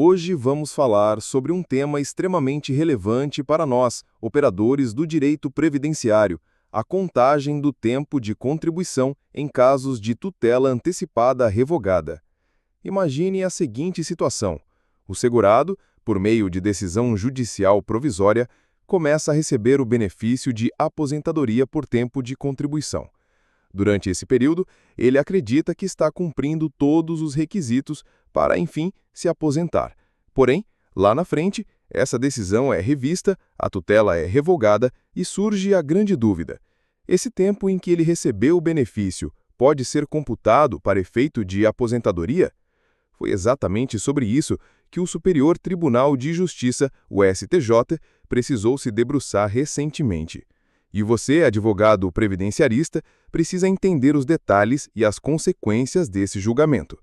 Hoje vamos falar sobre um tema extremamente relevante para nós, operadores do direito previdenciário: a contagem do tempo de contribuição em casos de tutela antecipada revogada. Imagine a seguinte situação: o segurado, por meio de decisão judicial provisória, começa a receber o benefício de aposentadoria por tempo de contribuição. Durante esse período, ele acredita que está cumprindo todos os requisitos para, enfim, se aposentar. Porém, lá na frente, essa decisão é revista, a tutela é revogada e surge a grande dúvida: esse tempo em que ele recebeu o benefício pode ser computado para efeito de aposentadoria? Foi exatamente sobre isso que o Superior Tribunal de Justiça, o STJ, precisou se debruçar recentemente. E você, advogado previdenciarista, precisa entender os detalhes e as consequências desse julgamento.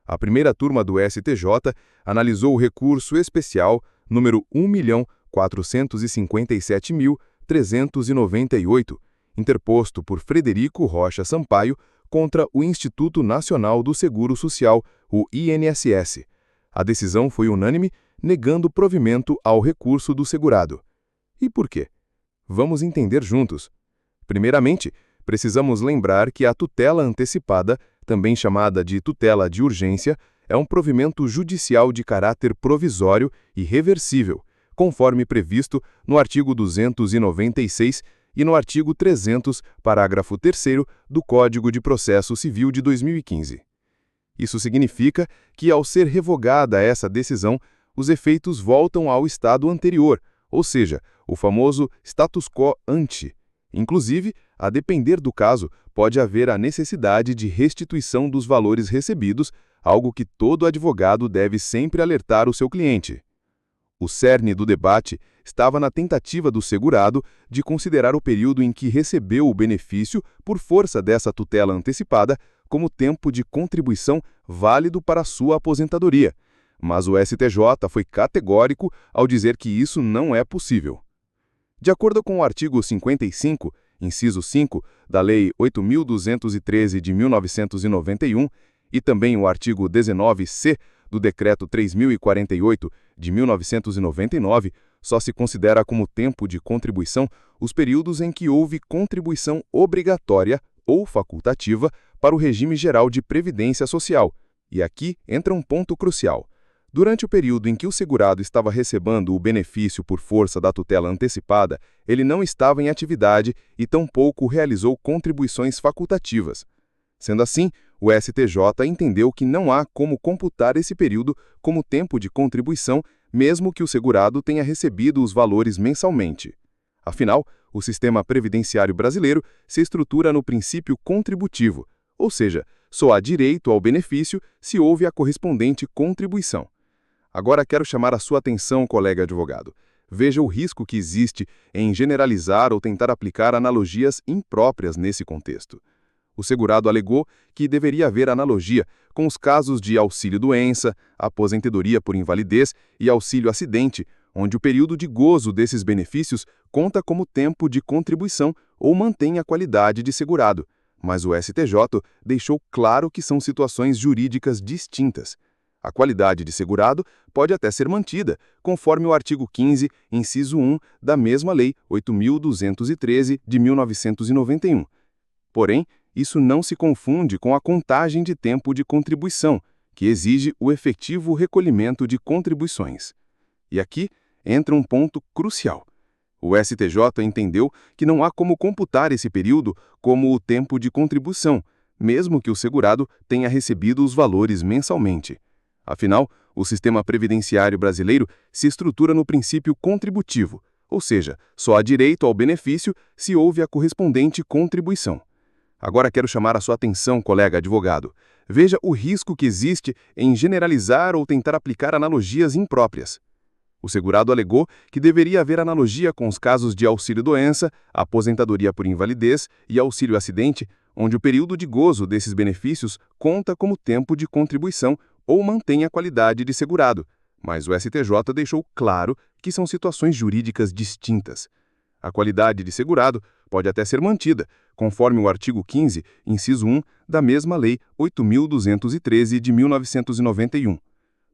A primeira turma do STJ analisou o recurso especial número 1.457.398, interposto por Frederico Rocha Sampaio contra o Instituto Nacional do Seguro Social, o INSS. A decisão foi unânime, negando provimento ao recurso do segurado. E por quê? Vamos entender juntos. Primeiramente, precisamos lembrar que a tutela antecipada, também chamada de tutela de urgência, é um provimento judicial de caráter provisório e reversível, conforme previsto no artigo 296 e no artigo 300, parágrafo 3º do Código de Processo Civil de 2015. Isso significa que, ao ser revogada essa decisão, os efeitos voltam ao estado anterior, ou seja, o famoso status quo ante. Inclusive, a depender do caso, pode haver a necessidade de restituição dos valores recebidos, algo que todo advogado deve sempre alertar o seu cliente. O cerne do debate estava na tentativa do segurado de considerar o período em que recebeu o benefício por força dessa tutela antecipada como tempo de contribuição válido para sua aposentadoria. Mas o STJ foi categórico ao dizer que isso não é possível. De acordo com o artigo 55, inciso 5, da Lei 8.213 de 1991, e também o artigo 19c do Decreto 3.048 de 1999, só se considera como tempo de contribuição os períodos em que houve contribuição obrigatória ou facultativa para o regime geral de previdência social. E aqui entra um ponto crucial. Durante o período em que o segurado estava recebendo o benefício por força da tutela antecipada, ele não estava em atividade e tampouco realizou contribuições facultativas. Sendo assim, o STJ entendeu que não há como computar esse período como tempo de contribuição, mesmo que o segurado tenha recebido os valores mensalmente. Afinal, o sistema previdenciário brasileiro se estrutura no princípio contributivo, ou seja, só há direito ao benefício se houve a correspondente contribuição. Agora quero chamar a sua atenção, colega advogado. Veja o risco que existe em generalizar ou tentar aplicar analogias impróprias nesse contexto. O segurado alegou que deveria haver analogia com os casos de auxílio-doença, aposentadoria por invalidez e auxílio-acidente, onde o período de gozo desses benefícios conta como tempo de contribuição ou mantém a qualidade de segurado. Mas o STJ deixou claro que são situações jurídicas distintas. A qualidade de segurado pode até ser mantida, conforme o artigo 15, inciso 1 da mesma Lei 8.213 de 1991. Porém, isso não se confunde com a contagem de tempo de contribuição, que exige o efetivo recolhimento de contribuições. E aqui entra um ponto crucial. O STJ entendeu que não há como computar esse período como o tempo de contribuição, mesmo que o segurado tenha recebido os valores mensalmente. Afinal, o sistema previdenciário brasileiro se estrutura no princípio contributivo, ou seja, só há direito ao benefício se houve a correspondente contribuição. Agora quero chamar a sua atenção, colega advogado. Veja o risco que existe em generalizar ou tentar aplicar analogias impróprias. O segurado alegou que deveria haver analogia com os casos de auxílio-doença, aposentadoria por invalidez e auxílio-acidente, onde o período de gozo desses benefícios conta como tempo de contribuição ou mantém a qualidade de segurado, mas o STJ deixou claro que são situações jurídicas distintas. A qualidade de segurado pode até ser mantida, conforme o artigo 15, inciso 1 da mesma Lei 8.213 de 1991.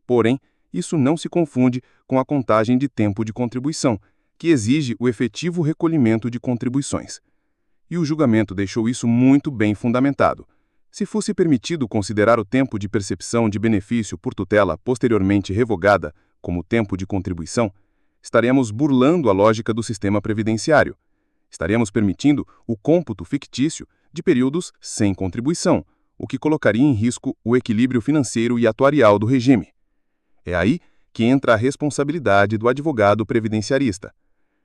Porém, isso não se confunde com a contagem de tempo de contribuição, que exige o efetivo recolhimento de contribuições. E o julgamento deixou isso muito bem fundamentado. Se fosse permitido considerar o tempo de percepção de benefício por tutela posteriormente revogada como tempo de contribuição, estaremos burlando a lógica do sistema previdenciário. Estaremos permitindo o cômputo fictício de períodos sem contribuição, o que colocaria em risco o equilíbrio financeiro e atuarial do regime. É aí que entra a responsabilidade do advogado previdenciarista.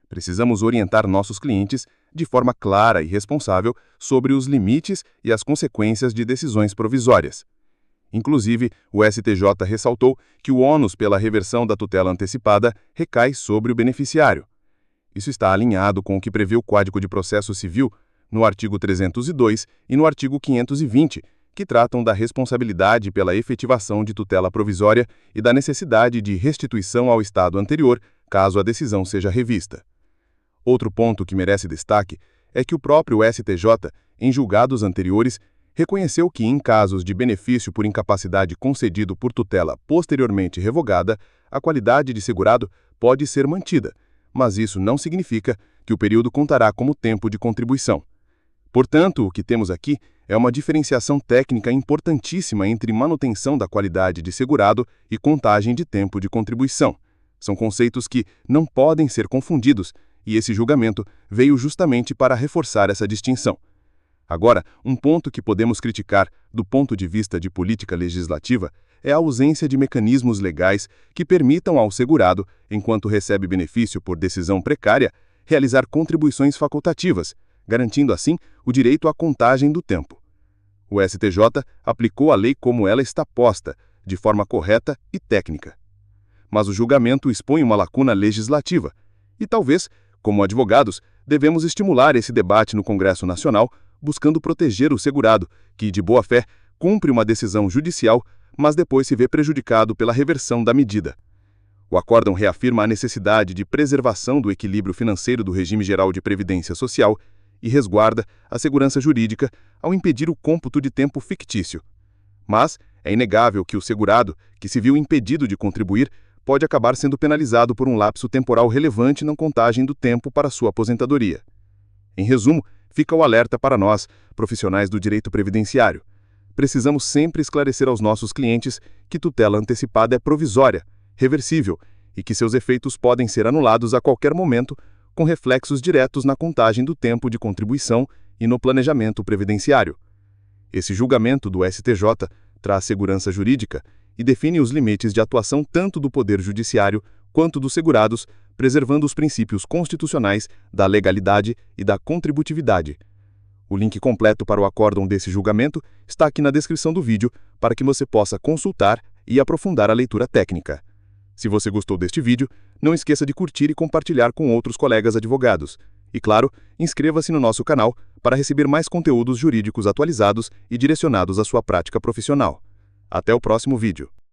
Precisamos orientar nossos clientes de forma clara e responsável sobre os limites e as consequências de decisões provisórias. Inclusive, o STJ ressaltou que o ônus pela reversão da tutela antecipada recai sobre o beneficiário. Isso está alinhado com o que prevê o Código de Processo Civil no artigo 302 e no artigo 520, que tratam da responsabilidade pela efetivação de tutela provisória e da necessidade de restituição ao estado anterior, caso a decisão seja revista. Outro ponto que merece destaque é que o próprio STJ, em julgados anteriores, reconheceu que, em casos de benefício por incapacidade concedido por tutela posteriormente revogada, a qualidade de segurado pode ser mantida, mas isso não significa que o período contará como tempo de contribuição. Portanto, o que temos aqui é uma diferenciação técnica importantíssima entre manutenção da qualidade de segurado e contagem de tempo de contribuição. São conceitos que não podem ser confundidos, e esse julgamento veio justamente para reforçar essa distinção. Agora, um ponto que podemos criticar do ponto de vista de política legislativa é a ausência de mecanismos legais que permitam ao segurado, enquanto recebe benefício por decisão precária, realizar contribuições facultativas, garantindo assim o direito à contagem do tempo. O STJ aplicou a lei como ela está posta, de forma correta e técnica. Mas o julgamento expõe uma lacuna legislativa, e talvez, como advogados, devemos estimular esse debate no Congresso Nacional, buscando proteger o segurado, que, de boa fé, cumpre uma decisão judicial, mas depois se vê prejudicado pela reversão da medida. O acórdão reafirma a necessidade de preservação do equilíbrio financeiro do regime geral de previdência social e resguarda a segurança jurídica ao impedir o cômputo de tempo fictício. Mas é inegável que o segurado, que se viu impedido de contribuir, pode acabar sendo penalizado por um lapso temporal relevante na contagem do tempo para sua aposentadoria. Em resumo, fica o alerta para nós, profissionais do direito previdenciário. Precisamos sempre esclarecer aos nossos clientes que tutela antecipada é provisória, reversível e que seus efeitos podem ser anulados a qualquer momento, com reflexos diretos na contagem do tempo de contribuição e no planejamento previdenciário. Esse julgamento do STJ traz segurança jurídica e define os limites de atuação tanto do Poder Judiciário quanto dos segurados, preservando os princípios constitucionais da legalidade e da contributividade. O link completo para o acórdão desse julgamento está aqui na descrição do vídeo para que você possa consultar e aprofundar a leitura técnica. Se você gostou deste vídeo, não esqueça de curtir e compartilhar com outros colegas advogados. E claro, inscreva-se no nosso canal para receber mais conteúdos jurídicos atualizados e direcionados à sua prática profissional. Até o próximo vídeo.